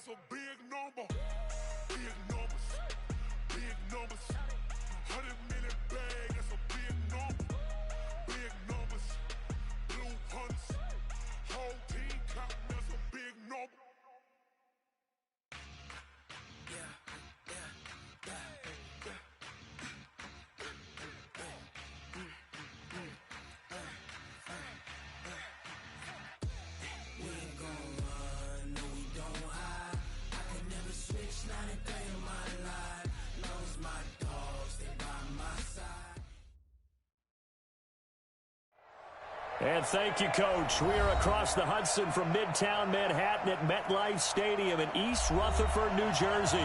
that's a big number. Big numbers, big numbers. 100 million bag, that's a big number. Big numbers, blue hunts. Whole team counting, that's a big number. And thank you, Coach. We are across the Hudson from Midtown Manhattan at MetLife Stadium in East Rutherford, New Jersey.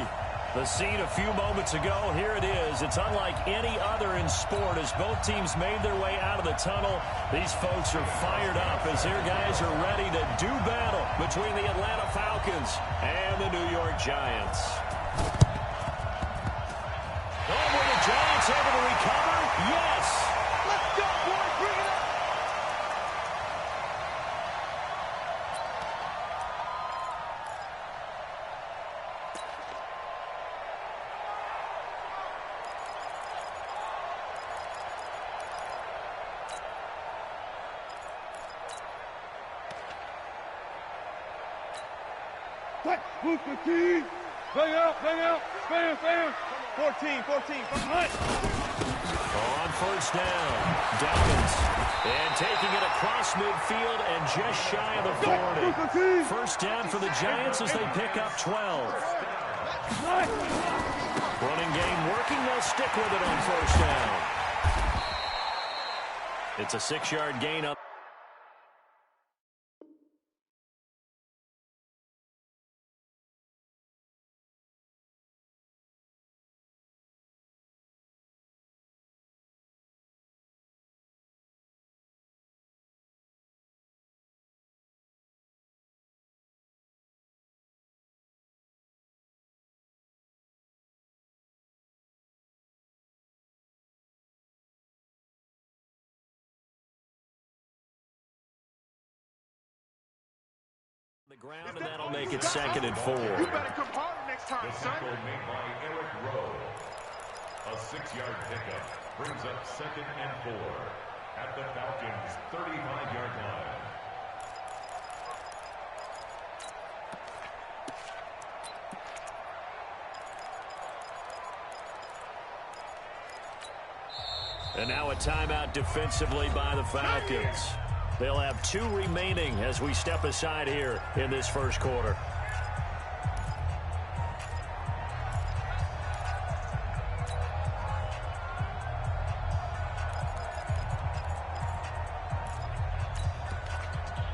The scene a few moments ago, here it is. It's unlike any other in sport as both teams made their way out of the tunnel. These folks are fired up as their guys are ready to do battle between the Atlanta Falcons and the New York Giants. Oh, were the Giants able to recover? Yes! Let's go, boys! Bring it up! Booker T! Bang out! 14, hunt! On first down, Downs. And taking it across midfield and just shy of the 40. First down for the Giants as they pick up 12. Running game working, they'll stick with it on first down. It's a 6-yard gain up. The ground, and that'll make it 2nd and 4. You better come hard next time, son. The tackle made by Eric Rowe. A 6-yard pickup brings up 2nd and 4 at the Falcons' 35-yard line. And now a timeout defensively by the Falcons. They'll have 2 remaining as we step aside here in this first quarter.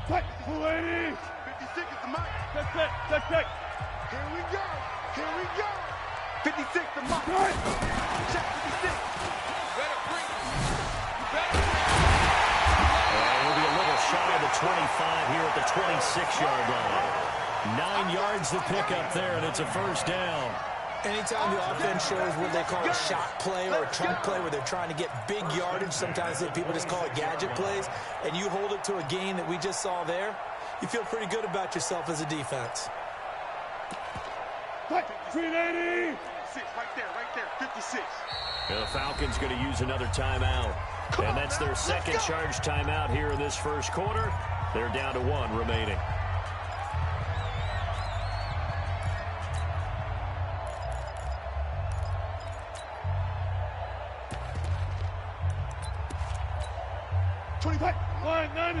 Check, 280! 56 is the mark. Check. Here we go. 56 the mark. Check 56. Shy of the 25 here at the 26-yard line. 9 yards to pick up there, and it's a first down. Anytime the offense shows what they call a shot play or a trunk play where they're trying to get big yardage, sometimes people just call it gadget plays, and you hold it to a gain that we just saw there, you feel pretty good about yourself as a defense. 380! Right there, 56. The Falcons going to use another timeout. And that's their second charge timeout here in this first quarter. They're down to 1 remaining. Line 90!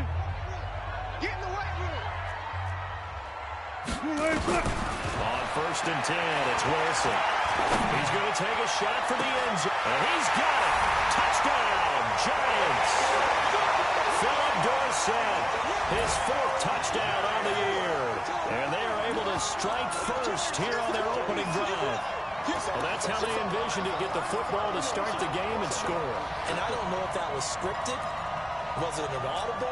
Get in the way. On first and 10, it's Wilson. He's going to take a shot for the end zone. And he's got it. Touchdown, Giants. Philip Dorsett, his 4th touchdown on the year. And they are able to strike first here on their opening drive. Well, that's how they envisioned it, get the football to start the game and score. And I don't know if that was scripted. Was it an audible?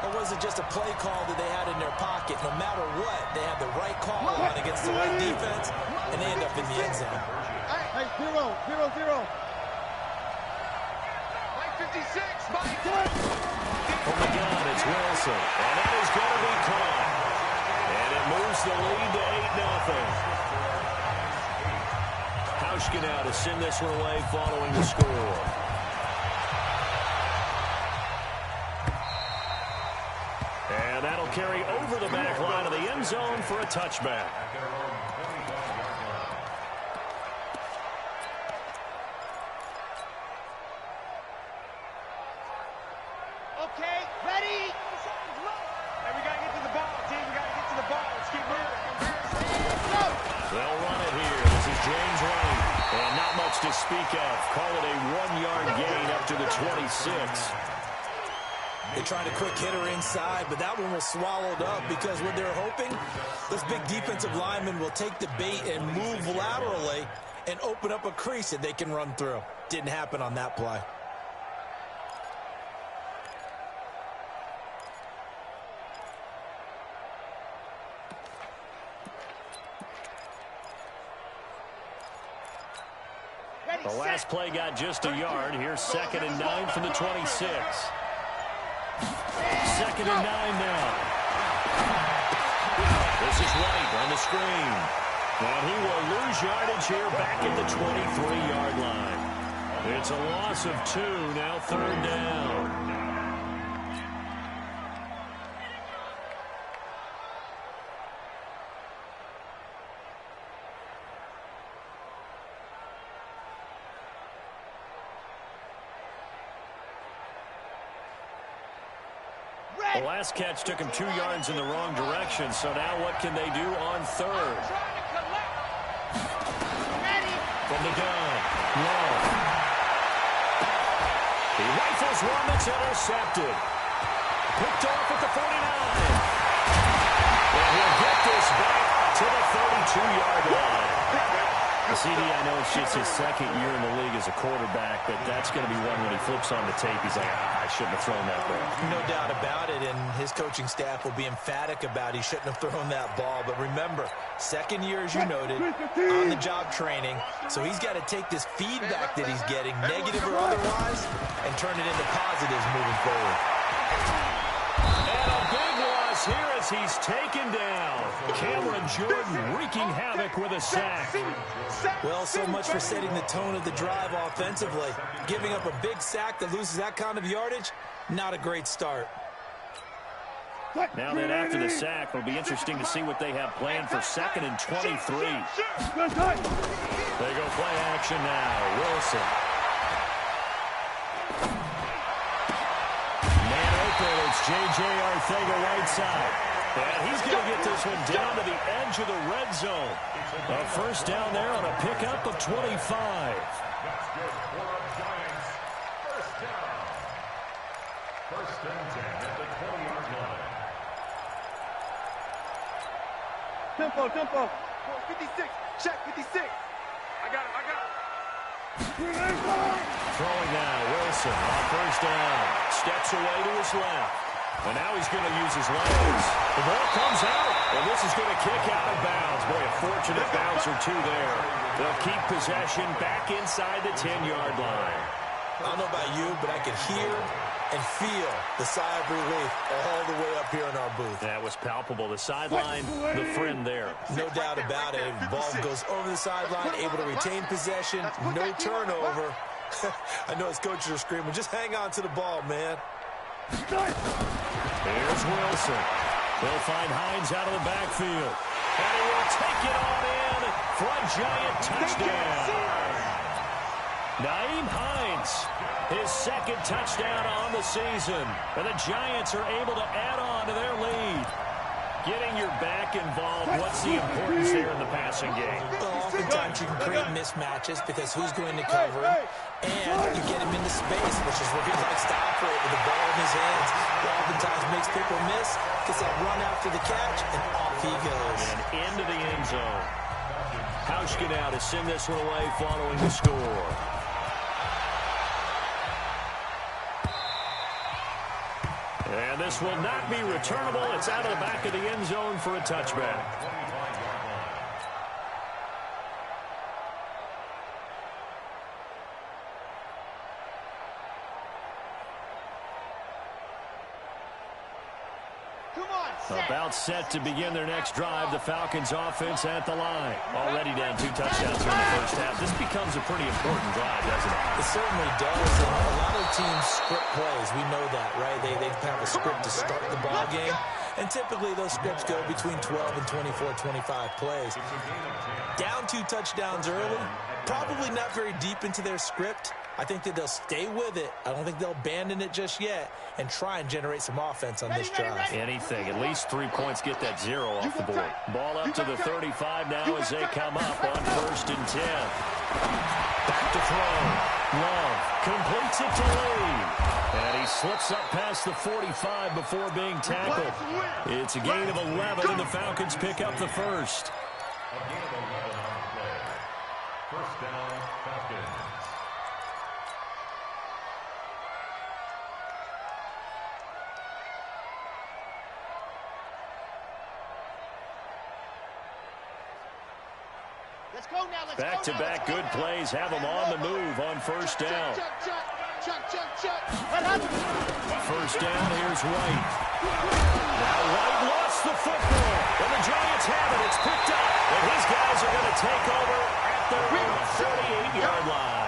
Or was it just a play call that they had in their pocket? No matter what, they had the right call on against the right defense, and they end up in the end zone. Hey, 0. Like 56, Mike. From the gun, it's Wilson. And that is going to be caught. And it moves the lead to Hauschka now to send this one away following the score. And that'll carry over the back line of the end zone for a touchback. Okay, ready? Hey, we got to get to the ball, team. We got to get to the ball. Let's keep moving. Go! They'll run it here. This is James Wayne. And not much to speak of. Call it a 1-yard gain up to the 26. They tried a quick hitter inside, but that one was swallowed up because what they're hoping, those big defensive linemen will take the bait and move laterally and open up a crease that they can run through. Didn't happen on that play. The last play got just a yard. Here's 2nd and 9 from the 26. 2nd and 9 now. This is White on the screen. And he will lose yardage here back at the 23-yard line. It's a loss of 2, now 3rd down. The last catch took him 2 yards in the wrong direction, so now what can they do on 3rd? From the gun, Long. He rifles one that's intercepted. Picked off at the 49. And he'll get this back to the 32-yard line. CD, I know it's just his 2nd year in the league as a quarterback, but that's going to be one when he flips on the tape. He's like, I shouldn't have thrown that ball. No doubt about it, and his coaching staff will be emphatic about he shouldn't have thrown that ball. But remember, 2nd year, as you noted, on-the-job training, so he's got to take this feedback that he's getting, negative or otherwise, and turn it into positives moving forward. And a big loss here as he's taken down. Cameron Jordan wreaking havoc with a sack. Well, so much for setting the tone of the drive offensively. Giving up a big sack that loses that kind of yardage, not a great start. Now then, after the sack, it'll be interesting to see what they have planned for 2nd and 23. They go play action now. Wilson. Man open, it's J.J. Arcega-Whiteside. And he's going to get this one down to the edge of the red zone. A 1st down there on a pickup of 25. That's good for our Giants. 1st down. 1st and 10 at the 20-yard line. Tempo. 56. Check 56. I got him. Throwing now, Wilson on 1st down. Steps away to his left. And now he's going to use his legs. The ball comes out, and this is going to kick out of bounds. Boy, a fortunate bounce or two there. They'll keep possession back inside the 10-yard line. I don't know about you, but I could hear and feel the sigh of relief all the way up here in our booth. That was palpable. The sideline, the friend there. No doubt about it. Ball goes over the sideline, able to retain possession, no turnover. I know his coaches are screaming, just hang on to the ball, man. Here's Wilson. They'll find Hines out of the backfield. And he will take it on in for a Giant touchdown. Nyheim Hines, his 2nd touchdown on the season. And the Giants are able to add on to their lead. Getting your back involved, what's the importance there in the passing game? Well, oftentimes you can create mismatches because who's going to cover him, and you get him into space, which is where he likes to operate with the ball in his hands. That oftentimes makes people miss, gets that run after the catch, and off he goes. And into the end zone. Hauschka now to send this one away following the score. And this will not be returnable. It's out of the back of the end zone for a touchback. Come on. About set to begin their next drive. The Falcons offense at the line. Already down 2 touchdowns here in the first half. This becomes a pretty important drive, doesn't it? It certainly does. And a lot of teams script plays. We know that, right? They have a script to start the ball game. And typically those scripts go between 12 and 24, 25 plays. Down 2 touchdowns early, probably not very deep into their script. I think that they'll stay with it. I don't think they'll abandon it just yet and try and generate some offense on this drive. Anything. At least 3 points get that 0 off the board. Ball up to the 35 now as they come up on 1st and 10. Back to throw. Love completes it to Lee. And he slips up past the 45 before being tackled. It's a gain of 11, and the Falcons pick up the first. A gain of 11 on the play. First down, Falcons. Back-to-back good plays have them on the move on 1st down. First down, here's White. Now White lost the football, and the Giants have it. It's picked up, and his guys are going to take over at their own 38-yard line.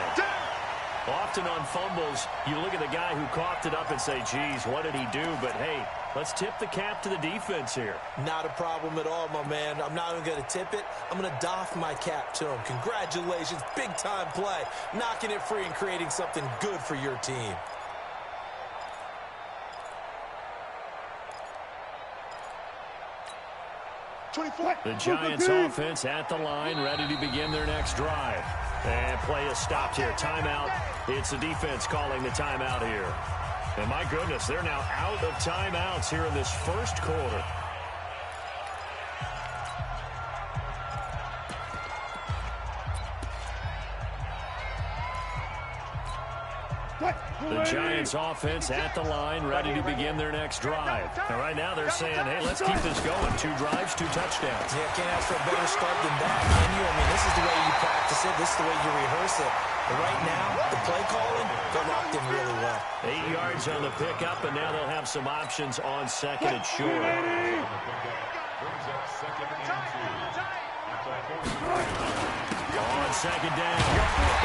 Often on fumbles, you look at the guy who coughed it up and say, geez, what did he do? But, hey, let's tip the cap to the defense here. Not a problem at all, my man. I'm not even going to tip it. I'm going to doff my cap to him. Congratulations, big-time play. Knocking it free and creating something good for your team. The Giants offense at the line, ready to begin their next drive. And play is stopped here. Timeout. It's the defense calling the timeout here. And my goodness, they're now out of timeouts here in this first quarter. The Giants offense at the line, ready to begin their next drive. And right now they're saying, hey, let's keep this going. 2 drives, 2 touchdowns. Yeah, can't ask for a better start than that, can you? I mean, this is the way you practice it. This is the way you rehearse it. But right now, the play calling, they're locked in really well. 8 yards on the pickup, and now they'll have some options on 2nd and short. Brings up 2nd and 2. On 2nd down,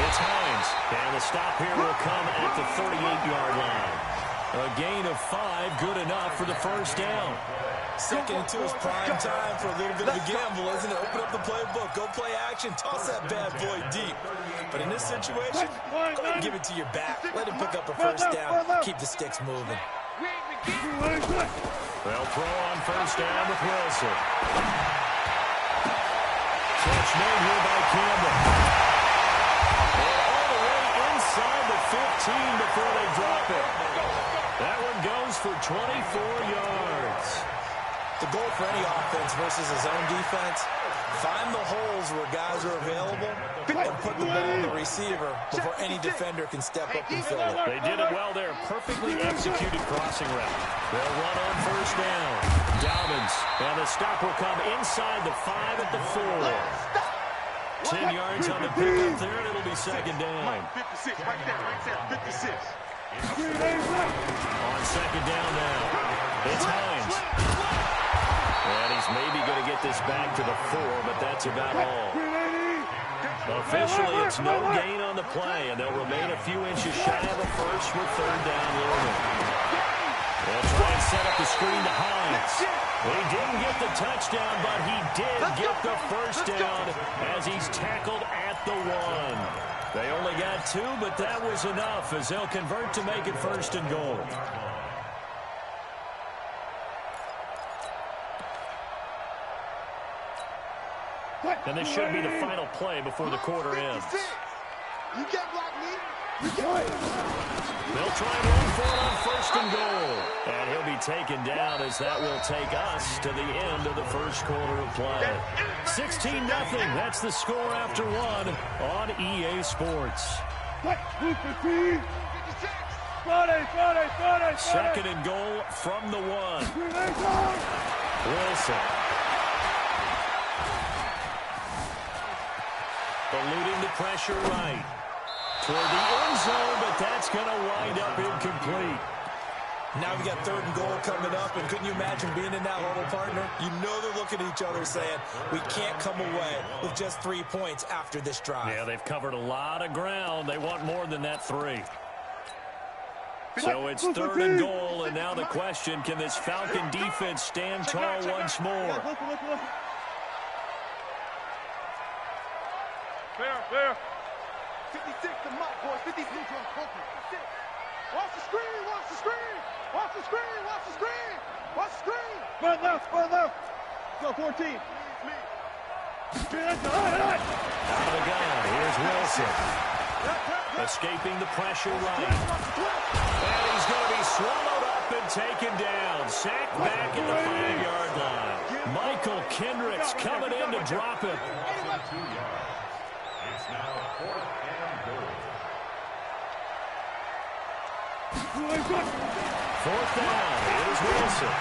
it's Hines. And the stop here will come at the 38-yard line. A gain of 5, good enough for the first down. 2nd and 2 is prime time for a little bit of a gamble, isn't it? Open up the playbook, go play action, toss that bad boy deep. But in this situation, go ahead and give it to your back. Let him pick up a first down, keep the sticks moving. They'll throw on 1st down with Wilson. Catch made here by Campbell. And all the way inside the 15 before they drop it. That one goes for 24 yards. The goal for any offense versus his own defense, find the holes where guys are available and put the ball on the receiver before any defender can step up and fill it. They did it well there. Perfectly executed crossing route. They'll run on 1st down. Dobbins. And the stop will come inside the 5 at the 4. 10 yards on the pickup there, and it'll be 2nd down. 56, right there, 56. On 2nd down now, it's Hines. And he's maybe going to get this back to the 4, but that's about all. Officially, it's no gain on the play, and they'll remain a few inches shy of a first with 3rd down looming. They'll try and set up the screen to Hines. He didn't get the touchdown, but he did get the first down as he's tackled at the 1. They only got 2, but that was enough as they'll convert to make it 1st and goal. And this should be the final play before the quarter ends. You can't block me. They'll try and run for it on 1st and goal. And he'll be taken down as that will take us to the end of the first quarter of play. 16-0. That's the score after 1 on EA Sports. 2nd and goal from the 1. Wilson. Eluding the pressure right. Toward the end zone, but that's going to wind up incomplete. Now we got 3rd and goal coming up, and couldn't you imagine being in that huddle, partner? You know they're looking at each other saying, we can't come away with just 3 points after this drive. Yeah, they've covered a lot of ground. They want more than that 3. So it's 3rd and goal, and now the question, can this Falcon defense stand tall once more? Fair. 56 to Mott, boys. 56 on Coker. Watch the screen. Watch the screen. Run left. Go 14. Out of the gun. Here's Wilson. Escaping the pressure right. And he's going to be swallowed up and taken down. Sacked back at the 5-yard line. Michael Kendricks coming in to drop him. It's now 4th and goal. 4th down. Here's Wilson.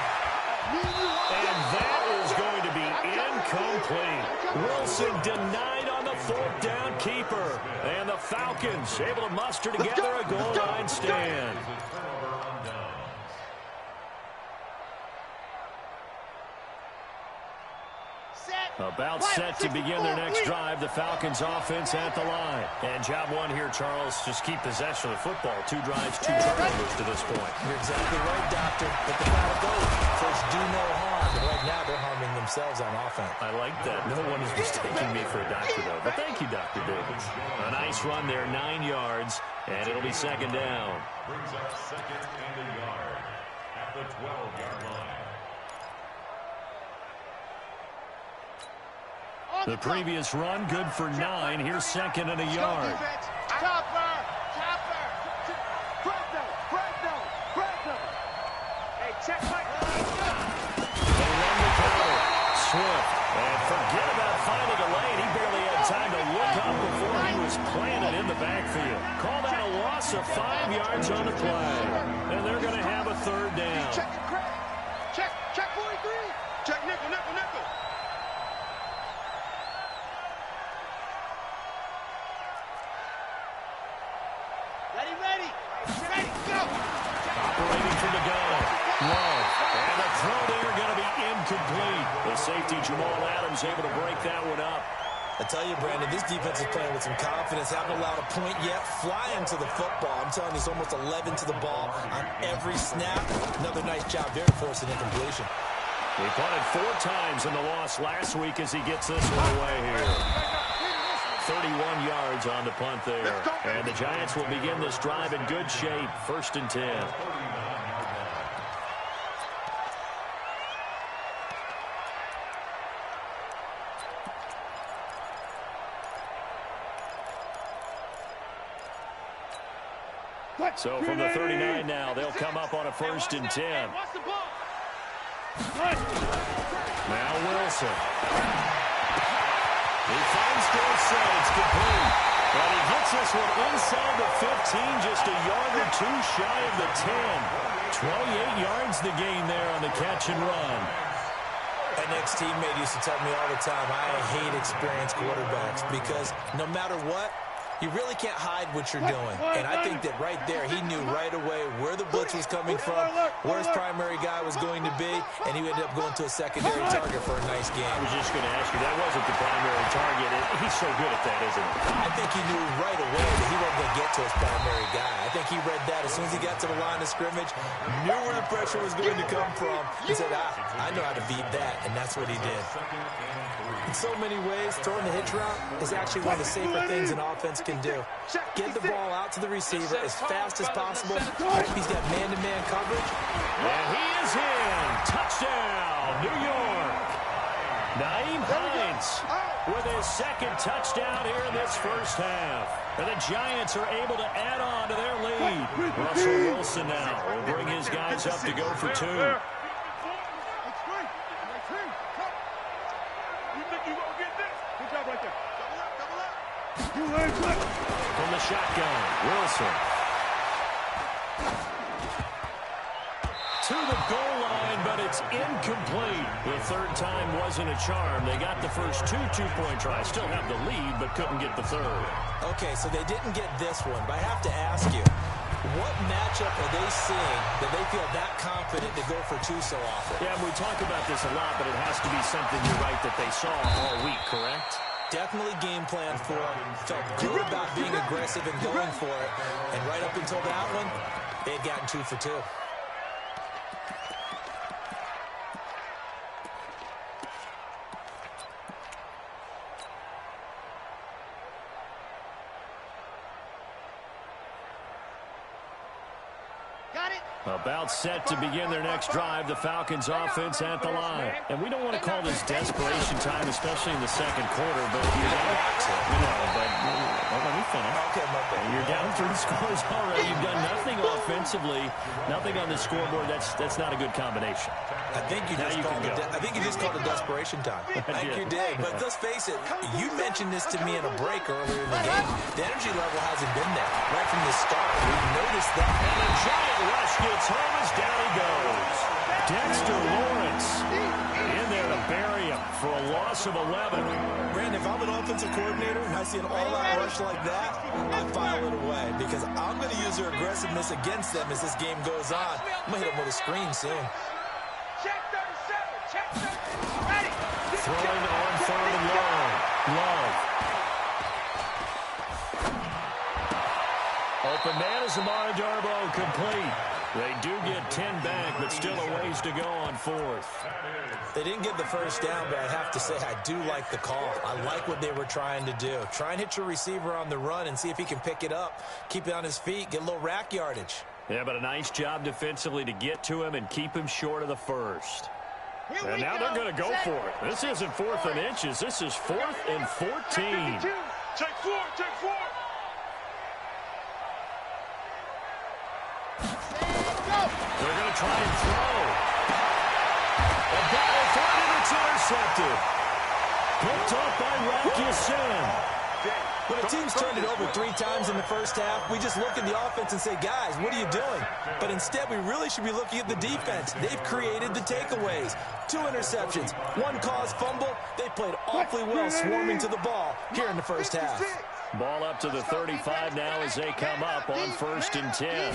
And that is going to be incomplete. Wilson denied on the 4th down keeper. And the Falcons able to muster together a goal line stand. About set to begin their next drive. The Falcons offense at the line. And job 1 here, Charles, just keep possession of the football. 2 drives, 2 turnovers to this point. You're exactly right, Doctor. But the battle goes. First, do no harm. But right now, they're harming themselves on offense. I like that. No one is mistaking me for a doctor, though. But thank you, Dr. Davis. A nice run there, 9 yards, and it'll be 2nd down. Brings up 2nd and a yard at the 12-yard line. The previous run, good for 9. Here's 2nd and a yard. Chopper. Bragno. Hey, check Mike. They run the counter. Swift. And forget about finding a lane. He barely had time to look up before he was planted in the backfield. Call that a loss of 5 yards on the play. And they're going to have a 3rd down. Check it, Craig. Check 43. Check nickel. Ready, go! Operating from the gun. Love. And the throw there going to be incomplete. The safety, Jamal Adams, able to break that one up. I tell you, Brandon, this defense is playing with some confidence. Haven't allowed a point yet. Flying to the football. I'm telling you, it's almost 11 to the ball on every snap. Another nice job there to force an incompletion. He punted 4 times in the loss last week as he gets this one away here. 31 yards on the punt there. And the Giants will begin this drive in good shape. 1st and 10. So from the 39 now, they'll come up on a 1st and 10. Now Wilson. He finds Dorsett. It's complete. But he gets this one inside the 15, just a yard or 2 shy of the 10. 28 yards the gain there on the catch and run. An ex-teammate used to tell me all the time, I hate experienced quarterbacks because no matter what, you really can't hide what you're doing. And I think that right there, he knew right away where the blitz was coming from, where his primary guy was going to be, and he ended up going to a secondary target for a nice game. I was just going to ask you, that wasn't the primary target. He's so good at that, isn't he? I think he knew right away that he wasn't going to get to his primary guy. I think he read that as soon as he got to the line of scrimmage, knew where the pressure was going to come from. He said, I know how to beat that, and that's what he did. In so many ways, throwing the hitch route is actually one of the safer things an offense can do. Get the ball out to the receiver as fast as possible. He's got man-to-man coverage. And he is in. Touchdown, New York. Nyheim Hines with his 2nd touchdown here in this first half. And the Giants are able to add on to their lead. Russell Wilson now will bring his guys up to go for 2. From the shotgun, Wilson. To the goal line, but it's incomplete. The 3rd time wasn't a charm. They got the first 2 two-point tries. Still have the lead, but couldn't get the 3rd. Okay, so they didn't get this one, but I have to ask you, What matchup are they seeing that they feel that confident to go for two so often? Yeah, we talk about this a lot, but it has to be something, you're right, that they saw all week, correct? Definitely game plan for them. Felt good about being aggressive and going for it. And right up until that one, they had gotten 2 for 2. About set to begin their next drive, the Falcons offense at the line. And we don't want to call this desperation time, especially in the second quarter, but you're down. Let me finish. Okay, my bad. You're down 3 scores already. You've done nothing offensively, nothing on the scoreboard. That's not a good combination. I think you just called it desperation time. I think you did. But let's face it, you mentioned this to me in a break earlier in the game. The energy level hasn't been there right from the start. We've noticed that. And a giant rush gets home as down he goes. Dexter Lawrence in there to bury him for a loss of 11. Brandon, if I'm an offensive coordinator and I see an all-out rush like that, I file it away because I'm going to use their aggressiveness against them as this game goes on. I'm going to hit them with a screen soon. Check 37. Check 37. Ready. Throwing on 3rd and long. Love. Open man is Amara Darboh, complete. They do get 10 back, but still a ways to go on 4th. They didn't get the first down, but I have to say I do like the call. I like what they were trying to do. Try and hit your receiver on the run and see if he can pick it up. Keep it on his feet, get a little rack yardage. Yeah, but a nice job defensively to get to him and keep him short of the first. And now they're going to go for it. This isn't 4th and inches. This is 4th and 14. Check 4. Check 4. They're going to try and throw. A ball thrown and it's intercepted. Picked off by Rock Ya-Sin. When a team's turned it over 3 times in the first half, we just look at the offense and say, guys, what are you doing? But instead, we really should be looking at the defense. They've created the takeaways. 2 interceptions, 1 caused fumble. They played awfully well swarming to the ball here in the first half. Ball up to the 35 now as they come up on 1st and 10.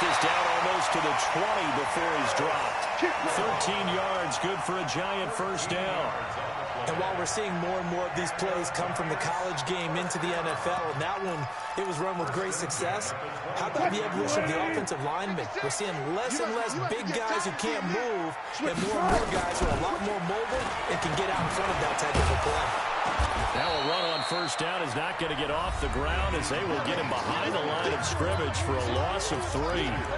This down almost to the 20 before he's dropped. 13 yards, good for a giant first down. And while we're seeing more and more of these plays come from the college game into the NFL, and that one, it was run with great success, how about the evolution of the offensive linemen? We're seeing less and less big guys who can't move, and more guys who are a lot more mobile and can get out in front of that type of a play. Now a run on first down is not going to get off the ground as they will get him behind the line of scrimmage for a loss of 3.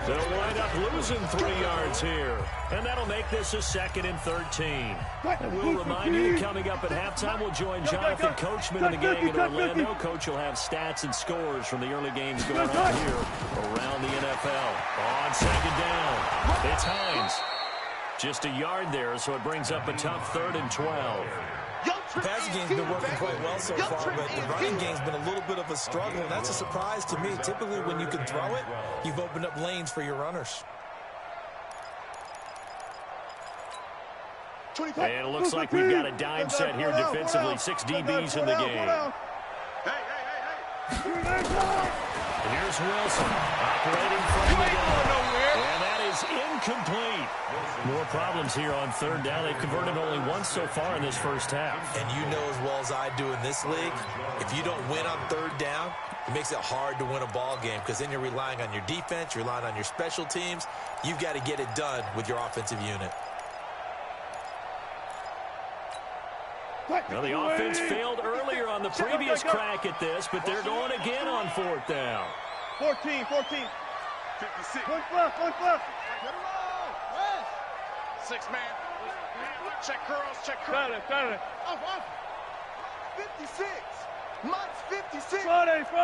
They'll wind up losing 3 yards here. And that'll make this a 2nd and 13. And we'll remind you that coming up at halftime, we'll join Jonathan Coachman and the gang in Orlando. Coach will have stats and scores from the early games going on here around the NFL. On 2nd down, it's Hines. Just a yard there, so it brings up a tough 3rd and 12. The passing game's been working quite well so far, but the running game's been a little bit of a struggle, and that's a surprise to me. Typically, when you can throw it, you've opened up lanes for your runners. And it looks like we've got a dime set here defensively. 6 DBs in the game. Here's Wilson operating from the gun. And that is incomplete. More problems here on 3rd down. They've converted only once so far in this first half. And you know as well as I do in this league, if you don't win on 3rd down, it makes it hard to win a ball game because then you're relying on your defense, you're relying on your special teams. You've got to get it done with your offensive unit. Well, the offense failed earlier on the previous crack at this, but they're going again on 4th down. 14. 56. One left. 6 man. Check curls. Got it. Off. 56. Mott's 56. Friday. They're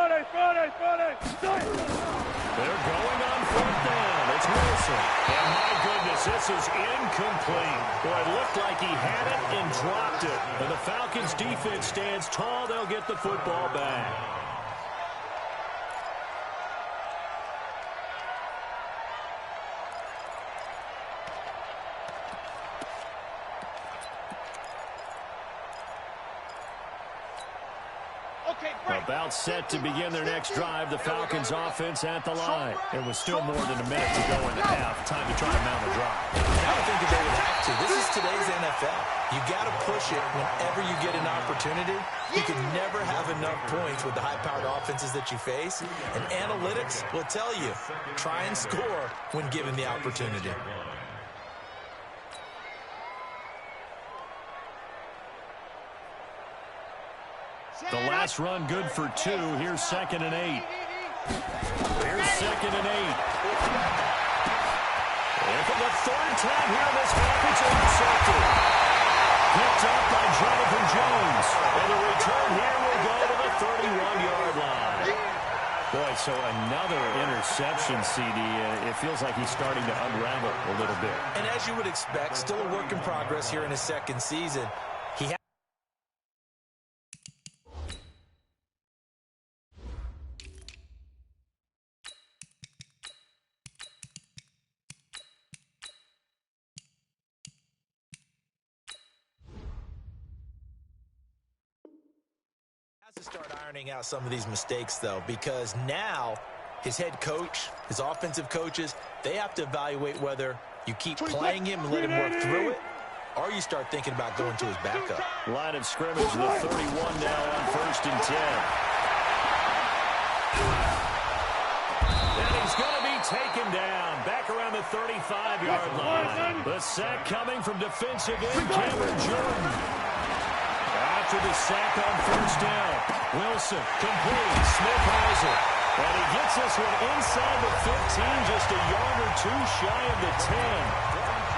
going on 4th down. It's Wilson. And my goodness, this is incomplete. Boy, it looked like he had it and dropped it. And the Falcons defense stands tall. They'll get the football back. About set to begin their next drive. The Falcons offense at the line. There was still more than a minute to go in the half. Time to try to mount a drive. I don't think that they would have to. This is today's NFL. You got to push it whenever you get an opportunity. You can never have enough points with the high-powered offenses that you face. And analytics will tell you, try and score when given the opportunity. The last run good for 2. Here's 2nd and 8. Here's 2nd and 8. And for the 3rd time here in this half, it's intercepted. Picked up by Jonathan Jones. And the return here will go to the 31-yard line. Boy, so another interception, CD. It feels like he's starting to unravel a little bit. And as you would expect, still a work in progress here in his 2nd season. He to start ironing out some of these mistakes, though, because now his head coach, his offensive coaches, they have to evaluate whether you keep playing him and let him work through it, or you start thinking about going to his backup. Line of scrimmage, the 31 now on 1st and 10. And he's going to be taken down back around the 35-yard line. The sack coming from defensive end Cameron Jordan. After the sack on 1st down, Wilson complete. Smith has it. And he gets this one inside the 15, just a yard or 2 shy of the 10.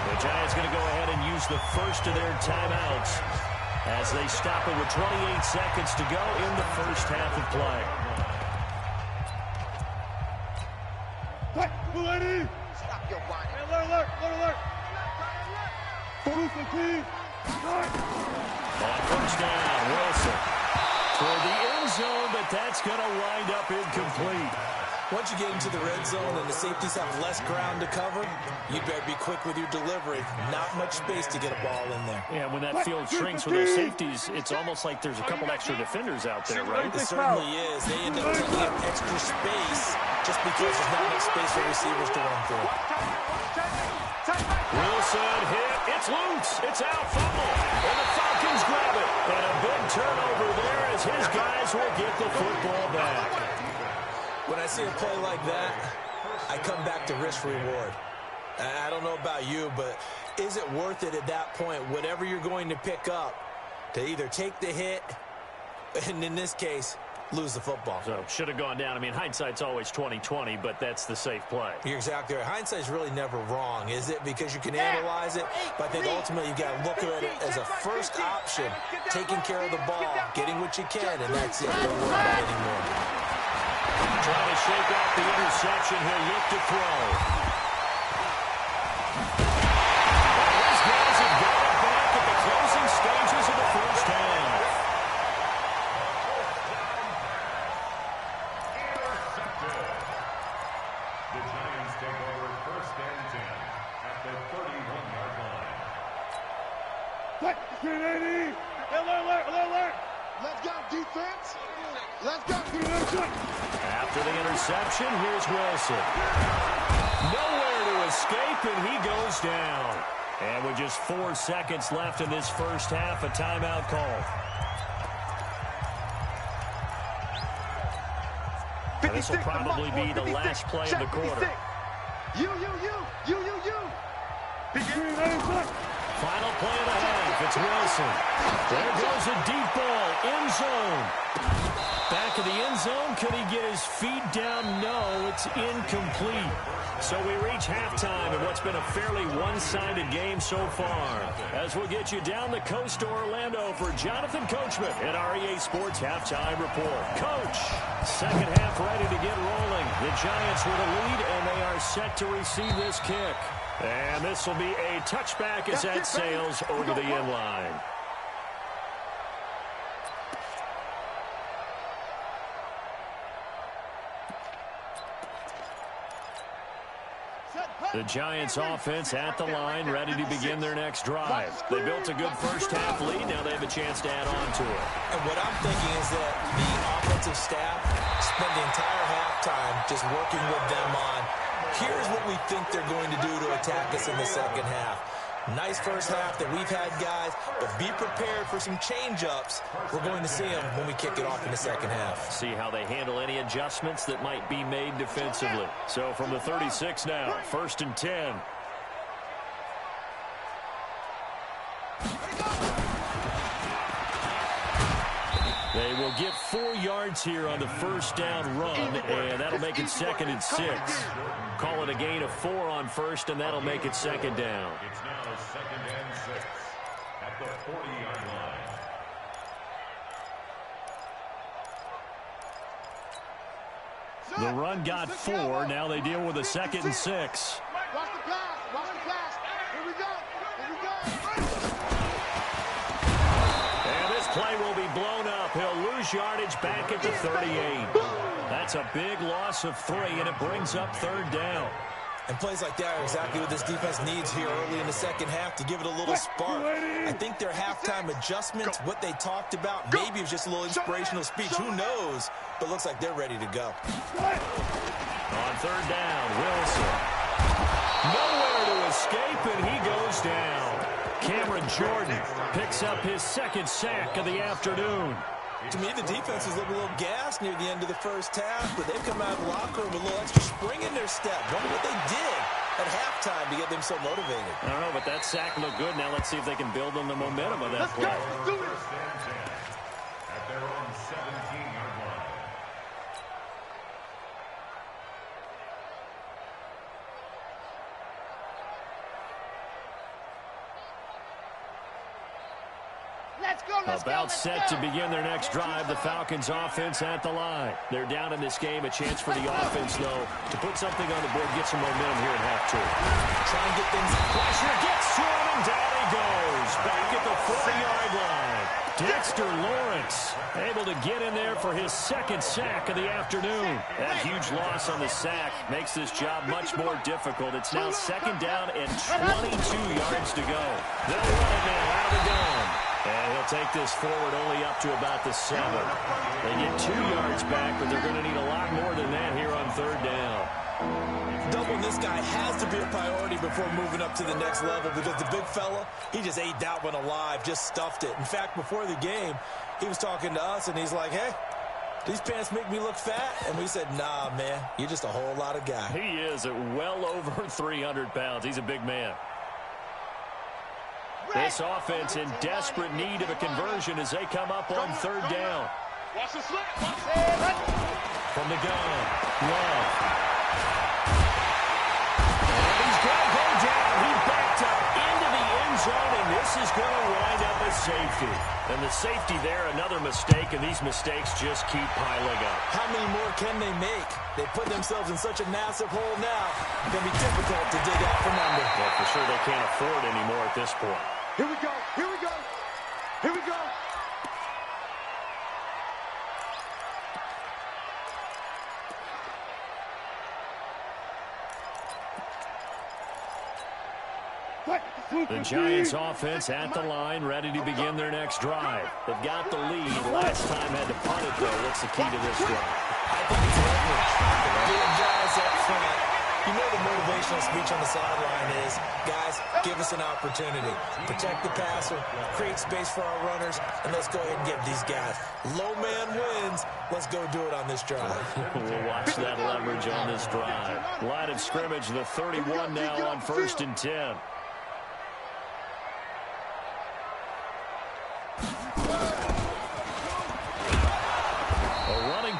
The Giants going to go ahead and use the first of their timeouts as they stop it with 28 seconds to go in the first half of play. Stop your whining. Alert. On 1st down, Wilson toward the end zone, but that's going to wind up incomplete. Once you get into the red zone and the safeties have less ground to cover, you better be quick with your delivery. Not much space to get a ball in there. Yeah, when that field shrinks with those safeties, it's almost like there's a couple extra defenders out there, right? It certainly is. They end up taking up extra space just because there's not enough space for receivers to run through. Wilson hit. It's loose. It's out. Fumble. And the Falcons grab it. And a big turnover there as his guys will get the football back. When I see a play like that, I come back to risk-reward. I don't know about you, but is it worth it at that point, whatever you're going to pick up, to either take the hit, and in this case, lose the football? So, should have gone down. I mean, hindsight's always 20/20, but that's the safe play. You're exactly right. Hindsight's really never wrong, is it? Because you can analyze it, but I think ultimately you've got to look at it as a first option, taking care of the ball, getting what you can, and that's it. Don't worry about it anymore. Trying to shake off the interception. He'll look to throw. These guys have got it back at the closing stages of the first half. Intercepted. The Giants take over 1st and 10 at the 31-yard line. Alert. Let's go, defense. Let's go. After the interception, here's Wilson. Nowhere to escape, and he goes down. And with just 4 seconds left in this first half, a timeout call. This will probably be the last play of the quarter. You. Final play of the half. It's Wilson. There goes a deep ball. End zone. Back of the end zone. Could he get his feet down? No, it's incomplete. So we reach halftime in what's been a fairly one-sided game so far. As we'll get you down the coast to Orlando for Jonathan Coachman at our EA Sports Halftime Report. Coach, second half ready to get rolling. The Giants with a lead, and they are set to receive this kick. And this will be a touchback as that sails over the end line. Set, play. The Giants offense at the line, ready to begin their next drive. They built a good first half lead. Now they have a chance to add on to it. And what I'm thinking is that the offensive staff spent the entire halftime just working with them on, here's what we think they're going to do to attack us in the second half. Nice first half that we've had, guys, but be prepared for some change-ups. We're going to see them when we kick it off in the second half. See how they handle any adjustments that might be made defensively. So from the 36 now, 1st and 10. They will get 4 yards here on the first down run, and that'll make it 2nd and 6. Call it a gain of 4 on first, and that'll make it 2nd down. It's now 2nd and 6 at the 40-yard line. The run got 4. Now they deal with a 2nd and 6. Watch the pass. Watch the pass. Here we go. Here we go. And this play will be blown up. He'll lose yardage back at the 38. That's a big loss of 3, and it brings up 3rd down. And plays like that are exactly what this defense needs here early in the second half to give it a little spark. I think their halftime adjustments, what they talked about, maybe it was just a little inspirational speech. Who knows? But looks like they're ready to go. On 3rd down, Wilson. Nowhere to escape, and he goes down. Cameron Jordan picks up his 2nd sack of the afternoon. To me, the defense was a little gassed near the end of the first half, but they've come out of the locker room with a little extra spring in their step. Wonder what they did at halftime to get them so motivated. I don't know, but that sack looked good. Now let's see if they can build on the momentum of that play. First and 10 at their own 17-yard line. About set to begin their next drive, the Falcons offense at the line. They're down in this game. A chance for the offense, though, to put something on the board, get some momentum here at half 2. Try and get things. Pressure gets to him, and down he goes. Back at the 40-yard line. Dexter Lawrence able to get in there for his 2nd sack of the afternoon. That huge loss on the sack makes this job much more difficult. It's now 2nd down and 22 yards to go. They'll run it now out of the gun. And he'll take this forward only up to about the 7. They get 2 yards back, but they're going to need a lot more than that here on 3rd down. Doubling this guy has to be a priority before moving up to the next level because the big fella, he just ate that one alive, just stuffed it. In fact, before the game, he was talking to us, and he's like, hey, these pants make me look fat. And we said, nah, man, you're just a whole lot of guy. He is at well over 300 pounds. He's a big man. This offense in desperate need of a conversion as they come up on 3rd down. Watch the slip. From the gun, Love. And he's going to go down. He backed up into the end zone, and this is going to wind up as safety. And the safety there, another mistake, and these mistakes just keep piling up. How many more can they make? They put themselves in such a massive hole now. It's going to be difficult to dig out from under. Well, for sure they can't afford anymore at this point. Here we go. Here we go. Here we go. The Giants offense at the line, ready to begin their next drive. They've got the lead. Last time had to punt it, though. What's the key to this drive? I think it's leverage. Big guys up front. You know the motivational speech on the sideline is, guys, give us an opportunity. Protect the passer, create space for our runners, and let's go ahead and get these guys. Low man wins. Let's go do it on this drive. We'll watch that leverage on this drive. Line of scrimmage, the 31 now on 1st and 10.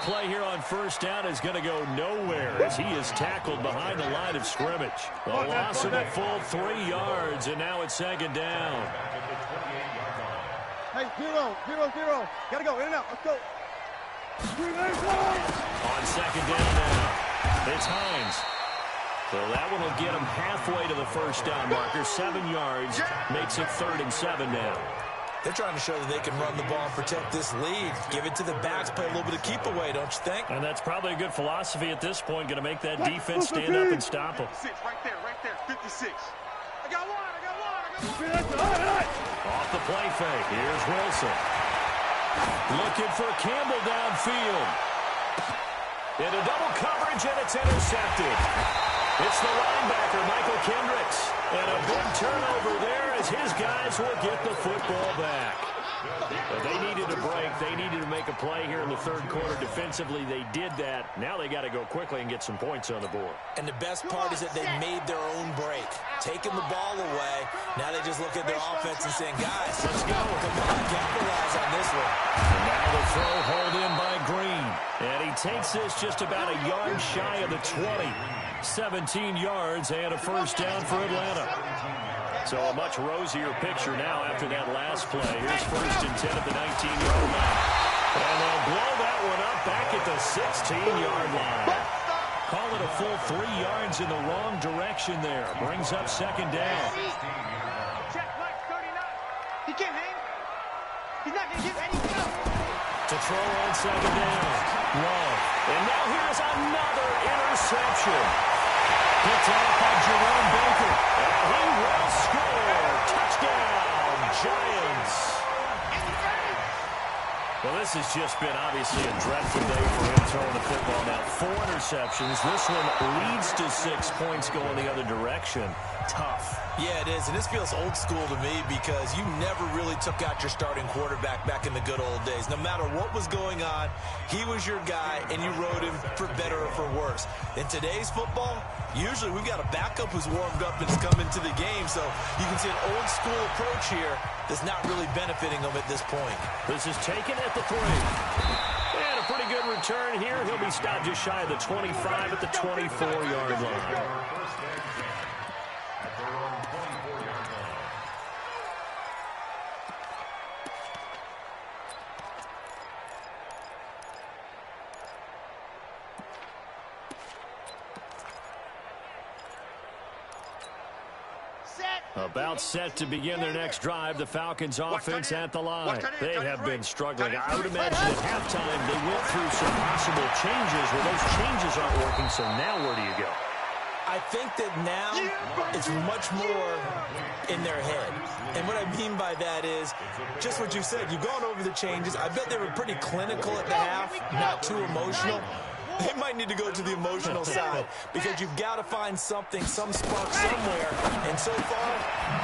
Play here on 1st down is going to go nowhere as he is tackled behind the line of scrimmage. A loss of a full 3 yards, and now it's 2nd down. Hey, zero. Gotta go, in and out, let's go. On 2nd down now, it's Hines. So that one will get him halfway to the 1st down marker. 7 yards makes it 3rd and 7 now. They're trying to show that they can run the ball and protect this lead. Give it to the backs, play a little bit of keep away, don't you think? And that's probably a good philosophy at this point, going to make that defense stand up and stop them. 56, right there, 56. I got one. Off the play fake, here's Wilson. Looking for Campbell downfield. Into double coverage, and it's intercepted. It's the linebacker, Michael Kendricks. And a big turnover there as his guys will get the football back. But they needed a break. They needed to make a play here in the third quarter. Defensively, they did that. Now they got to go quickly and get some points on the board. And the best part is that they made their own break. Taking the ball away. Now they just look at their offense and saying, guys, let's go. Come on, capitalize on this one. And now the throw hauled in by Green. And he takes this just about a yard shy of the 20. 17 yards and a first down for Atlanta. So a much rosier picture now after that last play. Here's first and 10 at the 19-yard line. And they'll blow that one up back at the 16-yard line. Call it a full 3 yards in the wrong direction there. Brings up second down. Check, right, 39. He can't hang. He's not going to give anything up. To throw on second down. Love. And now here's another interception. Picked off by Jerome Baker. And he will score. Touchdown, Giants. Well, this has just been obviously a dreadful day for him throwing the football. Now 4 interceptions. This one leads to 6 points going the other direction. Tough. Yeah, it is, and this feels old school to me because you never really took out your starting quarterback back in the good old days. No matter what was going on, he was your guy, and you rode him for better or for worse. In today's football, usually we've got a backup who's warmed up and has come into the game, so you can see an old school approach here that's not really benefiting them at this point. This is taken at the 3. And a pretty good return here. He'll be stopped just shy of the 25 at the 24-yard line. About set to begin their next drive, the Falcons offense at the line. They have been struggling. I would imagine at halftime they went through some possible changes. Well, those changes aren't working, so now where do you go? I think that now it's much more in their head. And what I mean by that is just what you said. You've gone over the changes. I bet they were pretty clinical at the half, not too emotional. They might need to go to the emotional side because you've got to find something, some spark somewhere. And so far,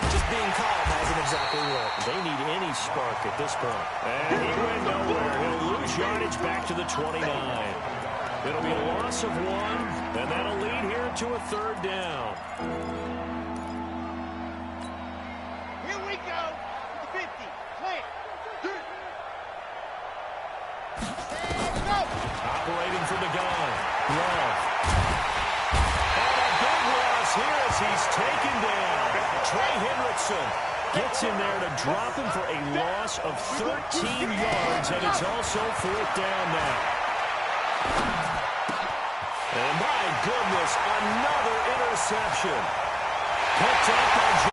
just being calm hasn't exactly worked. They need any spark at this point. And he went nowhere. He'll lose yardage back to the 29. It'll be a loss of 1, and that'll lead here to a third down. Here we go. 50. Clear. And go. Operating from the gun. Love. And a big loss here as he's taken down. Trey Hendrickson gets in there to drop him for a loss of 13 yards, and it's also 4th down now. And my goodness, another interception. Picked up by